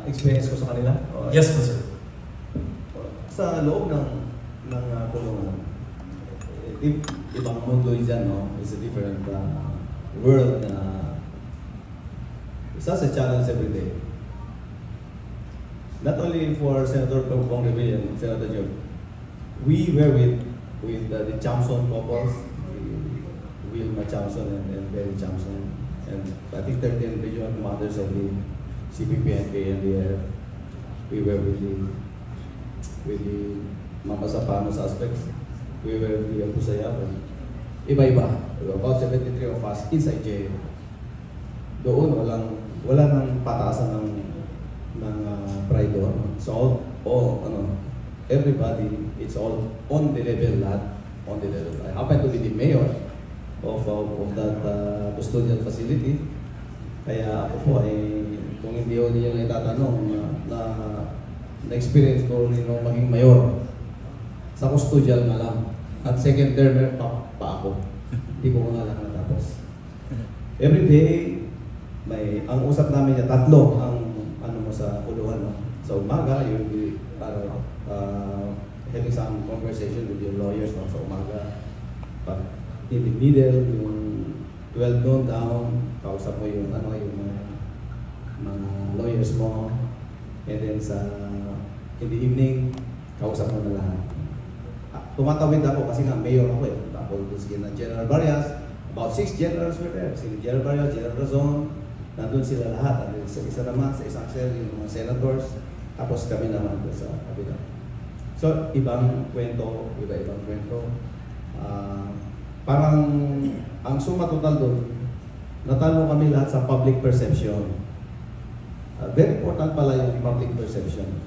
experience ko sa kanila? Yes po, sir. Sa loob ng kulungan, ibang mundo yun dyan, no? It's a different world na it's such a challenge every day. Not only for Senator Bong Revilla and Senator Job, we were with the Chamson couples, Wilma Chamson and Benny Chamson, and I think 13 regional commanders of the CPP and KNDF. We were with the Mama Sapano suspects. We were with the Pusaya. Iba-iba. About 73 of us inside jail. Doon wala nang pataasan ng pride doon. So everybody, it's all on the level lahat. On the level. I happen to be the mayor of that custodial facility. Kaya ako po ay, kung hindi ko niyo itatanong na-experience ko rin nung maging mayor sa custodial na lang. At second termer pa ako. Hindi ko nga lang natapos. Every day, ang usap namin niya, tatlo ang sa kulungan. No? Sa umaga, you'll be having some conversation with your lawyers, no? Sa umaga. But in the middle, yung 12 noon down, kausap mo yung mga lawyers mo. And then in the evening, kausap mo na lahat. Tumatawid ako kasi nga mayor ako eh. Ako na General Barrias, about 6 generals were there. Si General Barrias, General Razon, nandun sila lahat. Isa naman, sa isang cell, yung mga senators. Tapos kami naman sa kabila. So, ibang kwento, iba-ibang kwento. Parang ang suma total doon, natalo kami lahat sa public perception. Very important pala yung public perception.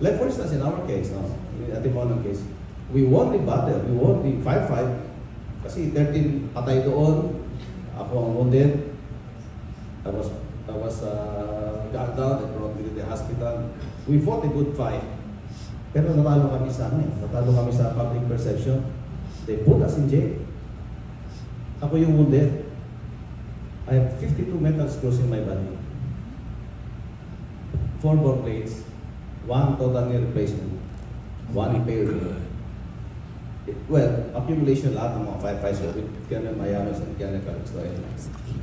Like for instance, in our case, no? In Atimonong case, we won the battle, we won the 5-5. Kasi 13 patay doon, ako ang wounded. I was got down, they brought me to the hospital. We fought a good fight. Pero natalo kami sa public perception. They put us in jail. Ako yung wounded. I have 52 metal screws in my body. 4 bone plates, 1 total knee replacement, 1 impaired knee. Well, accumulation lahat ng mga 5-5 with Colonel Mayanos and Colonel Calixto and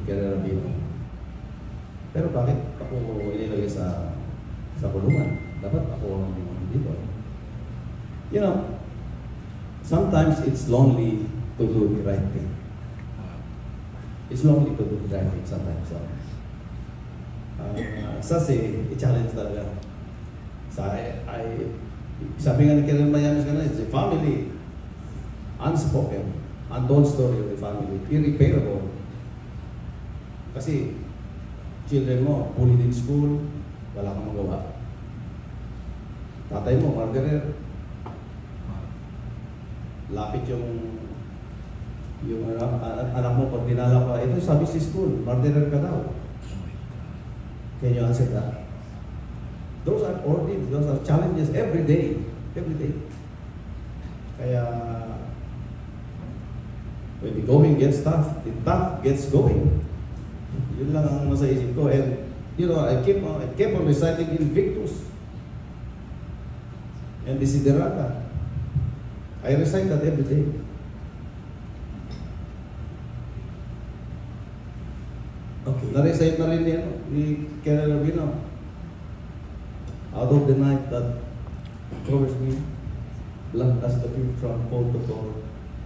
Colonel Rabino. Pero bakit ako inilagay sa kulungan? Dapat ako ang dito. You know, sometimes it's lonely to do the right thing. It's lonely to do the right thing sometimes. So, i-challenge talaga. Sabi nga ni Colonel Mayanos kanina, it's a family. Unspoken, untold story of the family, irreparable. Kasi children mo, bullied in school, wala kang magawa. Tatay mo, murderer. Lapit yung anak mo pag dinala ka, ito sabi si school, murderer ka daw. Can you answer that? Those are ordeals, those are challenges every day. Every day. Kaya, when the going gets tough, the tough gets going. Yun lang ang nasa isip ko. And, you know, I kept on reciting Invictus and Desiderata. I recite that every day. Okay. Na-recite na rin ni Colonel Rabino. Out of the night that covers me, left us the view from pole to pole.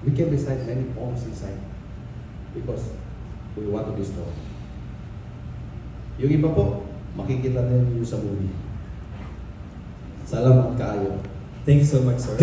We can recite many poems inside because we want to be strong. Yung iba po, makikita ninyo sa movie. Salamat kaayo. Thank you so much, sir.